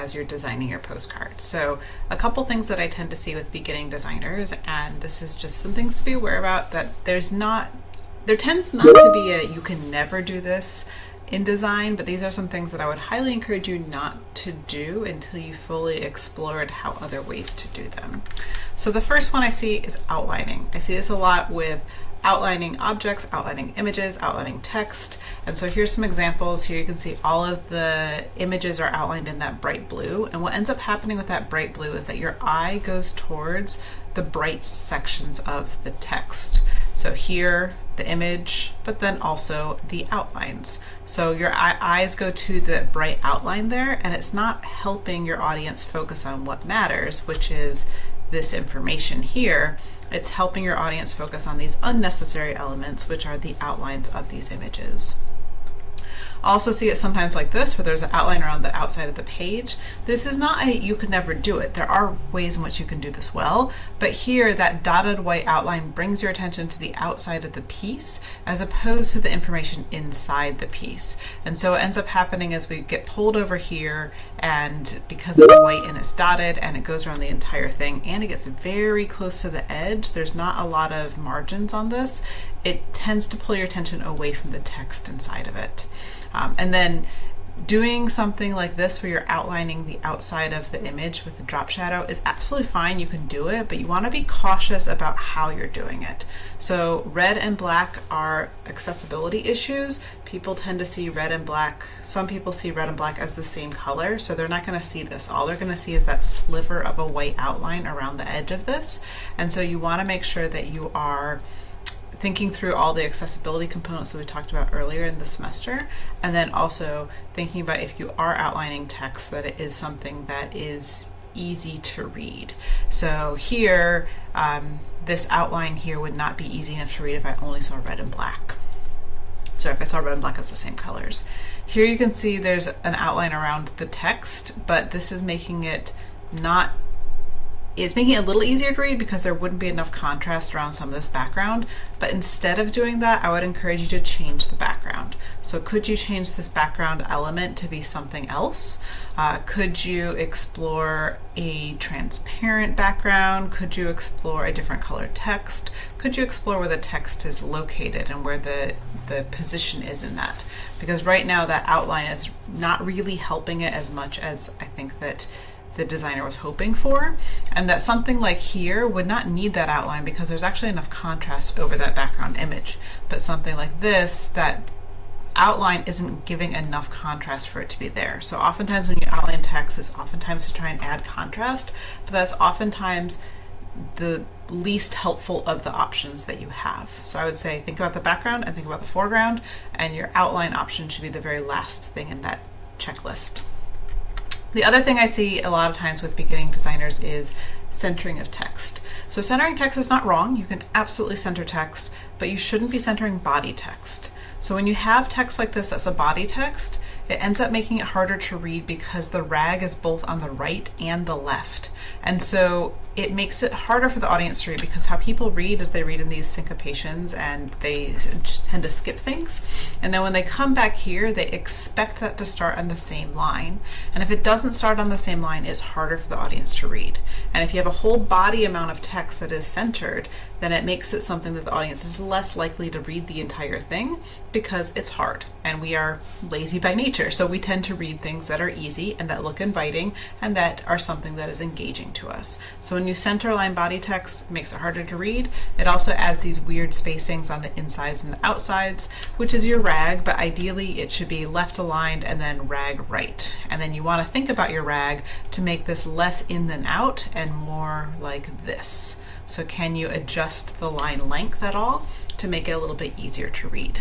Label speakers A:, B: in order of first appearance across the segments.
A: as you're designing your postcard. So a couple things that I tend to see with beginning designers, and this is just some things to be aware about, that there tends not to be a you can never do this in design, but these are some things that I would highly encourage you not to do until you fully explored how other ways to do them. So the first one I see is outlining. I see this a lot with outlining objects, outlining images, outlining text. And so here's some examples. Here you can see all of the images are outlined in that bright blue. And what ends up happening with that bright blue is that your eye goes towards the bright sections of the text. So here, the image, but then also the outlines. So your eyes go to the bright outline there, and it's not helping your audience focus on what matters, which is this information here. It's helping your audience focus on these unnecessary elements, which are the outlines of these images. I also see it sometimes like this, where there's an outline around the outside of the page. This is not a you could never do it. There are ways in which you can do this well, but here that dotted white outline brings your attention to the outside of the piece as opposed to the information inside the piece. And so what ends up happening is we get pulled over here, and because it's white and it's dotted and it goes around the entire thing and it gets very close to the edge, there's not a lot of margins on this. It tends to pull your attention away from the text inside of it. And then doing something like this where you're outlining the outside of the image with the drop shadow is absolutely fine. You can do it, but you want to be cautious about how you're doing it. So red and black are accessibility issues. People tend to see red and black. Some people see red and black as the same color, so they're not going to see this. All they're going to see is that sliver of a white outline around the edge of this. And so you want to make sure that you are thinking through all the accessibility components that we talked about earlier in the semester, and then also thinking about, if you are outlining text, that it is something that is easy to read. So here, this outline here would not be easy enough to read if I only saw red and black. So if I saw red and black as the same colors. Here you can see there's an outline around the text, but this is making it it's making it a little easier to read because there wouldn't be enough contrast around some of this background. But instead of doing that, I would encourage you to change the background. So could you change this background element to be something else? Could you explore a transparent background? Could you explore a different color text? Could you explore where the text is located and where the position is in that? Because right now that outline is not really helping it as much as I think that the designer was hoping for, and that something like here would not need that outline because there's actually enough contrast over that background image. But something like this, that outline isn't giving enough contrast for it to be there. So oftentimes when you outline text, it's oftentimes to try and add contrast, but that's oftentimes the least helpful of the options that you have. So I would say think about the background and think about the foreground, and your outline option should be the very last thing in that checklist. The other thing I see a lot of times with beginning designers is centering of text. So centering text is not wrong. You can absolutely center text, but you shouldn't be centering body text. So when you have text like this as a body text, it ends up making it harder to read because the rag is both on the right and the left. And so it makes it harder for the audience to read, because how people read is they read in these syncopations and they tend to skip things. And then when they come back here, they expect that to start on the same line. And if it doesn't start on the same line, it's harder for the audience to read. And if you have a whole body amount of text that is centered, then it makes it something that the audience is less likely to read the entire thing because it's hard. And we are lazy by nature, so we tend to read things that are easy and that look inviting and that are something that is engaging to us. So when you center line body text, it makes it harder to read. It also adds these weird spacings on the insides and the outsides, which is your rag, but ideally it should be left aligned and then rag right. And then you want to think about your rag to make this less in than out and more like this. So can you adjust the line length at all to make it a little bit easier to read?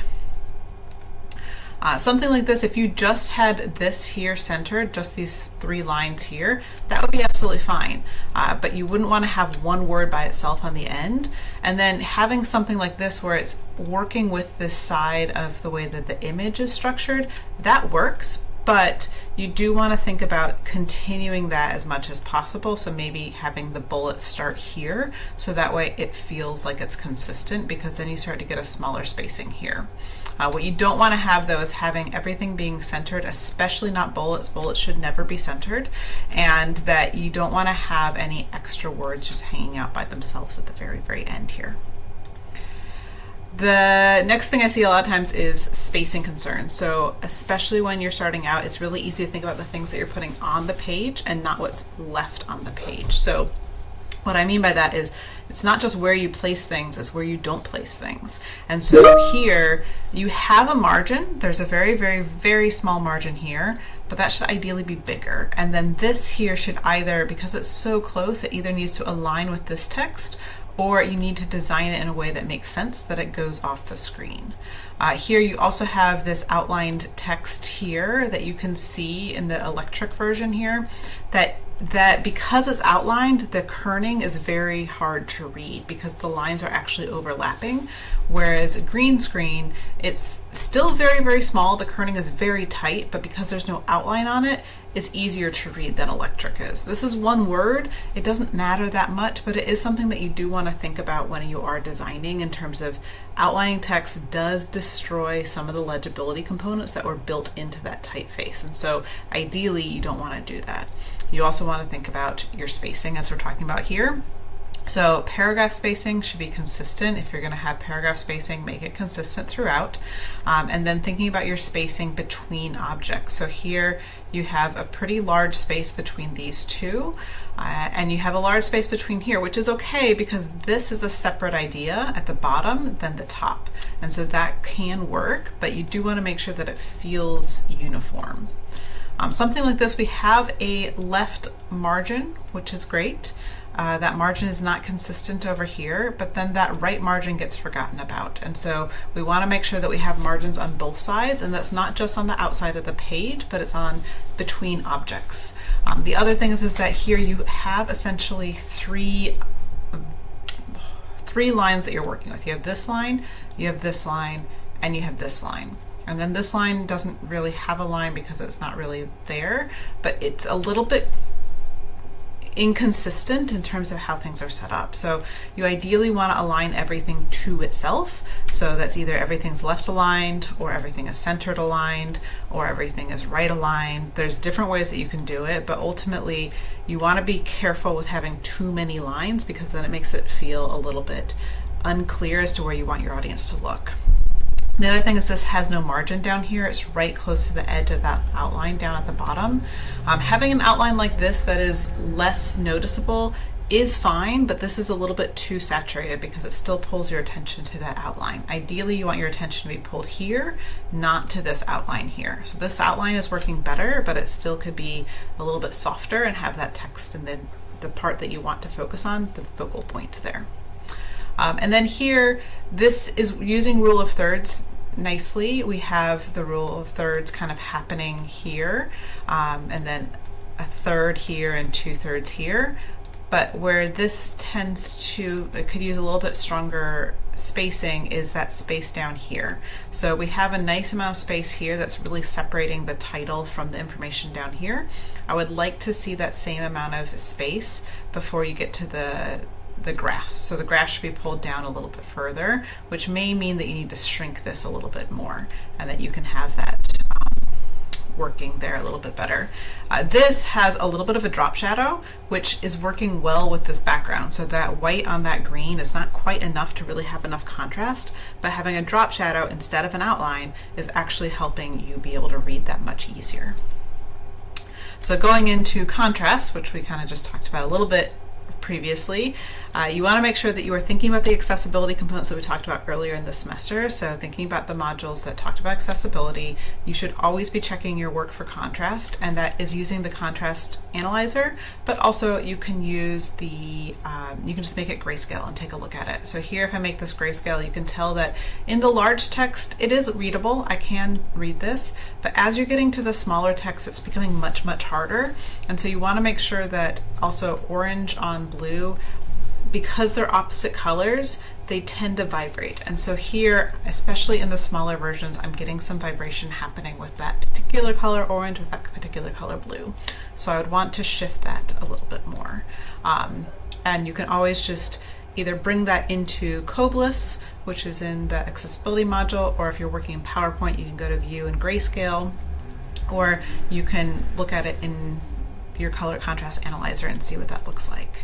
A: Something like this, if you just had this here centered, just these 3 lines here, that would be absolutely fine. But you wouldn't want to have one word by itself on the end. And then having something like this where it's working with this side of the way that the image is structured, that works. But you do want to think about continuing that as much as possible. So maybe having the bullets start here, so that way it feels like it's consistent, because then you start to get a smaller spacing here. What you don't want to have though is having everything being centered, especially not bullets. Bullets should never be centered, and that you don't want to have any extra words just hanging out by themselves at the very, very end here. The next thing I see a lot of times is spacing concerns. So especially when you're starting out, it's really easy to think about the things that you're putting on the page and not what's left on the page. So what I mean by that is it's not just where you place things, it's where you don't place things. And so here you have a margin. There's a very, very, very small margin here, but that should ideally be bigger. And then this here should either, because it's so close, it either needs to align with this text, or you need to design it in a way that makes sense that it goes off the screen. Here you also have this outlined text here that you can see in the electric version here, that because it's outlined, the kerning is very hard to read because the lines are actually overlapping, whereas green screen, it's still very, very small. The kerning is very tight, but because there's no outline on it, it's easier to read than electric is. This is one word. It doesn't matter that much, but it is something that you do want to think about when you are designing in terms of outlining text does destroy some of the legibility components that were built into that typeface. And so ideally you don't want to do that. You also want to think about your spacing as we're talking about here. So paragraph spacing should be consistent. If you're going to have paragraph spacing, make it consistent throughout. And then thinking about your spacing between objects. So here you have a pretty large space between these two, and you have a large space between here, which is okay because this is a separate idea at the bottom than the top. And so that can work, but you do want to make sure that it feels uniform. Something like this, we have a left margin, which is great. That margin is not consistent over here, but then that right margin gets forgotten about. And so we want to make sure that we have margins on both sides, and that's not just on the outside of the page, but it's on between objects. The other thing is that here you have essentially three lines that you're working with. You have this line, you have this line, and you have this line. And then this line doesn't really have a line because it's not really there, but it's a little bit inconsistent in terms of how things are set up. So you ideally want to align everything to itself. So that's either everything's left aligned, or everything is centered aligned, or everything is right aligned. There's different ways that you can do it, but ultimately you want to be careful with having too many lines because then it makes it feel a little bit unclear as to where you want your audience to look. The other thing is this has no margin down here. It's right close to the edge of that outline down at the bottom. Having an outline like this that is less noticeable is fine, but this is a little bit too saturated because it still pulls your attention to that outline. Ideally, you want your attention to be pulled here, not to this outline here. So this outline is working better, but it still could be a little bit softer and have that text and then the part that you want to focus on, the focal point there. And then here, this is using rule of thirds nicely. We have the rule of thirds kind of happening here, and then a third here and 2/3 here. But where this tends to, it could use a little bit stronger spacing is that space down here. So we have a nice amount of space here that's really separating the title from the information down here. I would like to see that same amount of space before you get to the grass. So the grass should be pulled down a little bit further, which may mean that you need to shrink this a little bit more and that you can have that working there a little bit better. This has a little bit of a drop shadow, which is working well with this background. So that white on that green is not quite enough to really have enough contrast, but having a drop shadow instead of an outline is actually helping you be able to read that much easier. So going into contrast, which we kind of just talked about a little bit previously, you want to make sure that you are thinking about the accessibility components that we talked about earlier in the semester. So thinking about the modules that talked about accessibility, you should always be checking your work for contrast, and that is using the contrast analyzer, but also you can use the, you can just make it grayscale and take a look at it. So here, if I make this grayscale, you can tell that in the large text, it is readable. I can read this, but as you're getting to the smaller text, it's becoming much, much harder. And so you want to make sure that also orange on blue, because they're opposite colors, they tend to vibrate. And so here, especially in the smaller versions, I'm getting some vibration happening with that particular color orange with that particular color blue. So I would want to shift that a little bit more. And you can always just either bring that into Cobliss, which is in the accessibility module, or if you're working in PowerPoint, you can go to view and grayscale, or you can look at it in your color contrast analyzer and see what that looks like.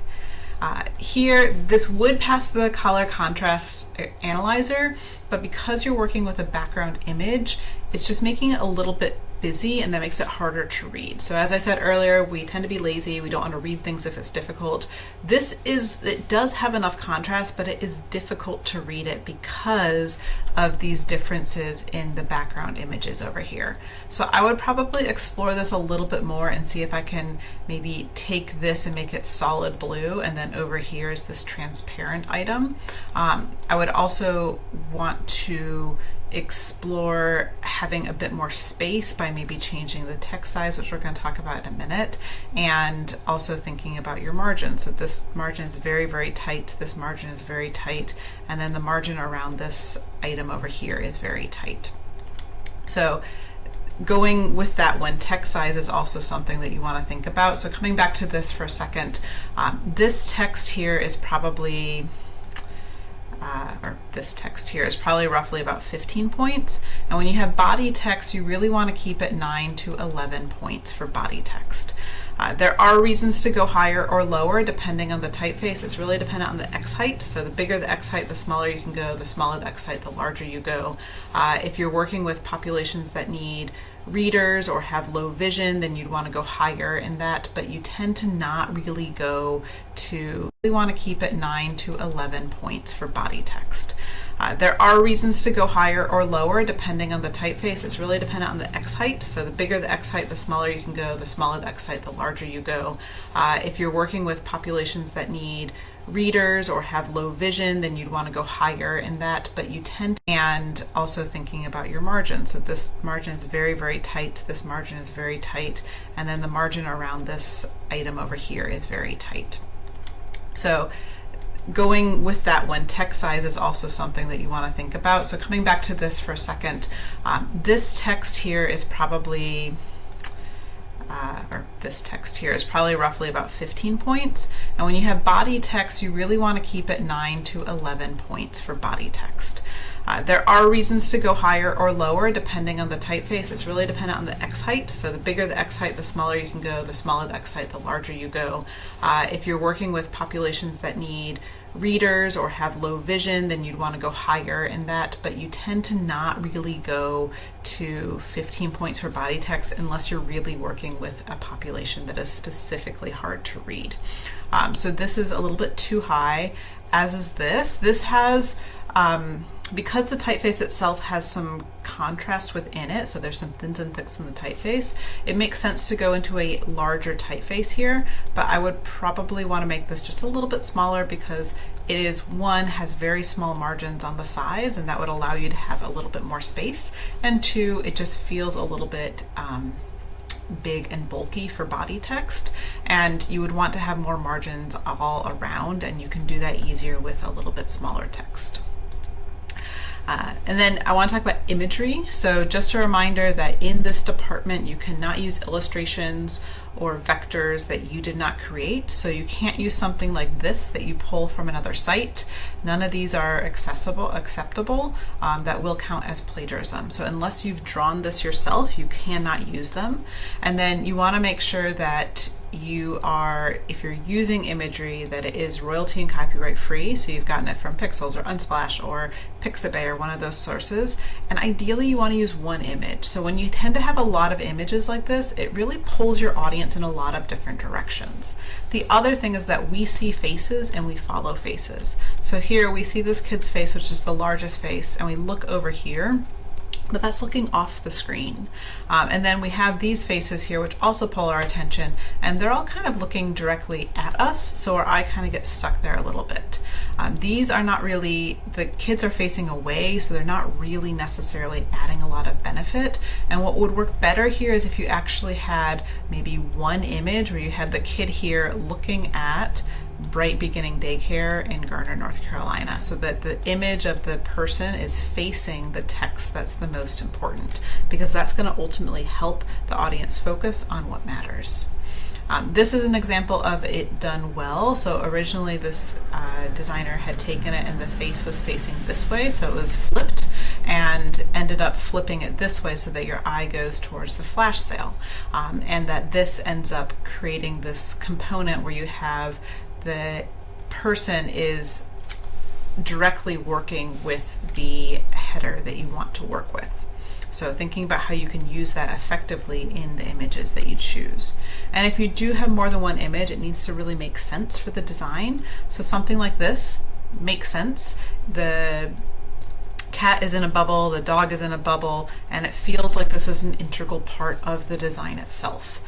A: Here, this would pass the color contrast analyzer, but because you're working with a background image, it's just making it a little bit busy, and that makes it harder to read. So as I said earlier, we tend to be lazy. We don't want to read things if it's difficult. It does have enough contrast, but it is difficult to read it because of these differences in the background images over here. So I would probably explore this a little bit more and see if I can maybe take this and make it solid blue, and then over here is this transparent item. I would also want to explore having a bit more space by maybe changing the text size, which we're going to talk about in a minute, and also thinking about your margin. So this margin is very, very tight, this margin is very tight, and then the margin around this item over here is very tight. So going with that one, text size is also something that you want to think about. So coming back to this for a second, this text here is probably roughly about 15 points. And when you have body text, you really want to keep it 9 to 11 points for body text. There are reasons to go higher or lower depending on the typeface. It's really dependent on the X height. So the bigger the X height, the smaller you can go. The smaller the X height, the larger you go. If you're working with populations that need readers or have low vision, then you'd want to go higher in that, but you tend to not really go to, we want to keep it 9 to 11 points for body text. There are reasons to go higher or lower depending on the typeface. It's really dependent on the X height. So the bigger the X height, the smaller you can go. The smaller the X height, the larger you go. If you're working with populations that need readers or have low vision, then you'd want to go higher in that, but you tend to, and also thinking about your margin. So this margin is very, very tight, this margin is very tight, and then the margin around this item over here is very tight. So going with that one, text size is also something that you want to think about. So coming back to this for a second, this text here is probably roughly about 15 points. And when you have body text, you really want to keep it 9 to 11 points for body text. There are reasons to go higher or lower depending on the typeface. It's really dependent on the X height. So the bigger the X height, the smaller you can go. The smaller the X height, the larger you go. If you're working with populations that need readers or have low vision, then you'd want to go higher in that, but you tend to not really go to 15 points for body text unless you're really working with a population that is specifically hard to read. So this is a little bit too high, as is this. This has, because the typeface itself has some contrast within it, so there's some thins and thicks in the typeface, it makes sense to go into a larger typeface here, but I would probably want to make this just a little bit smaller because it is, one, has very small margins on the sides, and that would allow you to have a little bit more space, and two, it just feels a little bit big and bulky for body text, and you would want to have more margins all around, and you can do that easier with a little bit smaller text. And then I want to talk about imagery. So just a reminder that in this department you cannot use illustrations or vectors that you did not create. So you can't use something like this that you pull from another site. None of these are acceptable. That will count as plagiarism. So unless you've drawn this yourself, you cannot use them. And then you want to make sure that you are, if you're using imagery, that it is royalty and copyright free. So you've gotten it from Pixels or Unsplash or Pixabay or one of those sources. And ideally you want to use one image. So when you tend to have a lot of images like this, it really pulls your audience in a lot of different directions. The other thing is that we see faces and we follow faces. So here we see this kid's face, which is the largest face, and we look over here, but that's looking off the screen. And then we have these faces here, which also pull our attention, and they're all kind of looking directly at us, so our eye kind of gets stuck there a little bit. These are not really, the kids are facing away, so they're not really necessarily adding a lot of benefit. And what would work better here is if you actually had maybe one image where you had the kid here looking at Bright Beginning Daycare in Garner, North Carolina, so that the image of the person is facing the text. That's the most important, because that's going to ultimately help the audience focus on what matters. This is an example of it done well. So originally this designer had taken it and the face was facing this way, so it was flipped, and ended up flipping it this way so that your eye goes towards the flash sale, and that this ends up creating this component where you have the person is directly working with the header that you want to work with. So thinking about how you can use that effectively in the images that you choose. And if you do have more than one image, it needs to really make sense for the design. So something like this makes sense. The cat is in a bubble, the dog is in a bubble, and it feels like this is an integral part of the design itself.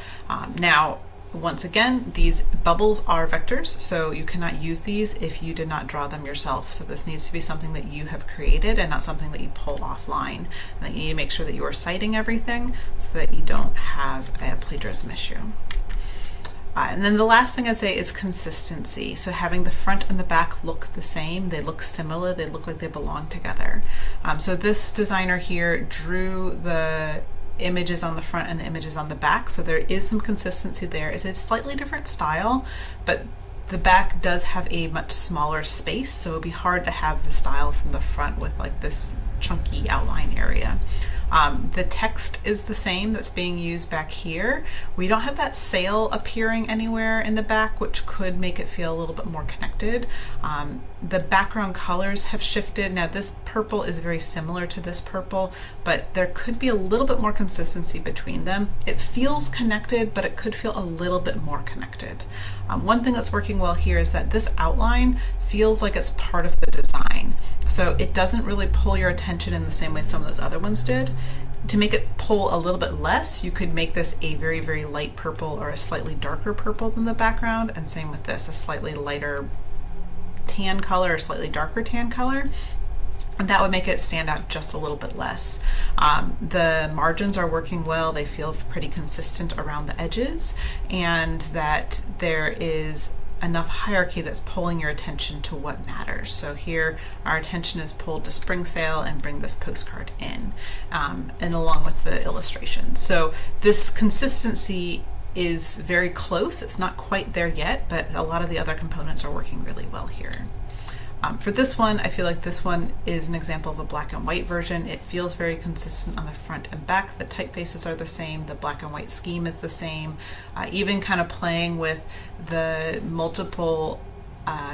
A: Now, once again, these bubbles are vectors, so you cannot use these if you did not draw them yourself. So this needs to be something that you have created and not something that you pull offline. And that you need to make sure that you are citing everything so that you don't have a plagiarism issue. And then the last thing I'd say is consistency. So having the front and the back look the same, they look similar, they look like they belong together. So this designer here drew the images on the front and the images on the back, so there is some consistency there. It's a slightly different style, but the back does have a much smaller space, so it'd be hard to have the style from the front with like this chunky outline area. The text is the same that's being used back here. We don't have that sale appearing anywhere in the back, which could make it feel a little bit more connected. The background colors have shifted. Now this purple is very similar to this purple, but there could be a little bit more consistency between them. It feels connected, but it could feel a little bit more connected. One thing that's working well here is that this outline feels like it's part of the design. So it doesn't really pull your attention in the same way some of those other ones did. To make it pull a little bit less, you could make this a very, very light purple or a slightly darker purple than the background, and same with this, a slightly lighter tan color or slightly darker tan color. And that would make it stand out just a little bit less. The margins are working well. They feel pretty consistent around the edges, and that there is enough hierarchy that's pulling your attention to what matters. So here our attention is pulled to spring sale and bring this postcard in, and along with the illustration. So this consistency is very close. It's not quite there yet, but a lot of the other components are working really well here. For this one, I feel like this one is an example of a black and white version. It feels very consistent on the front and back. The typefaces are the same. The black and white scheme is the same. Even kind of playing with the multiple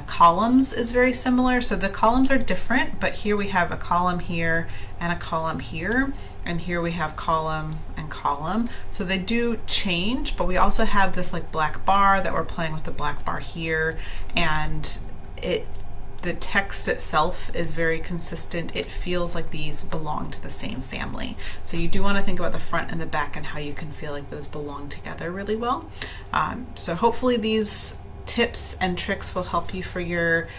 A: columns is very similar. So the columns are different, but here we have a column here and a column here, and here we have column and column. So they do change, but we also have this like black bar that we're playing with the black bar here, and the text itself is very consistent. It feels like these belong to the same family. So you do want to think about the front and the back and how you can feel like those belong together really well. So hopefully these tips and tricks will help you for your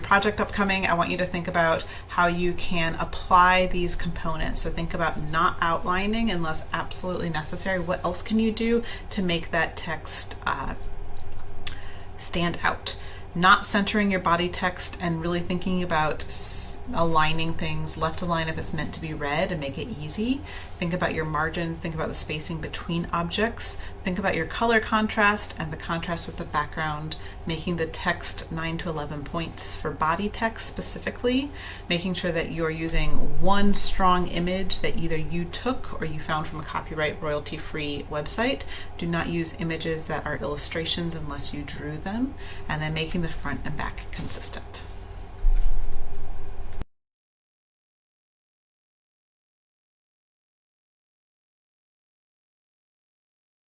A: project upcoming. I want you to think about how you can apply these components. So think about not outlining unless absolutely necessary. What else can you do to make that text stand out? Not centering your body text and really thinking about aligning things, left align if it's meant to be read and make it easy. Think about your margins, think about the spacing between objects, think about your color contrast and the contrast with the background, making the text 9 to 11 points for body text specifically, making sure that you're using one strong image that either you took or you found from a copyright royalty-free website. Do not use images that are illustrations unless you drew them, and then making the front and back consistent.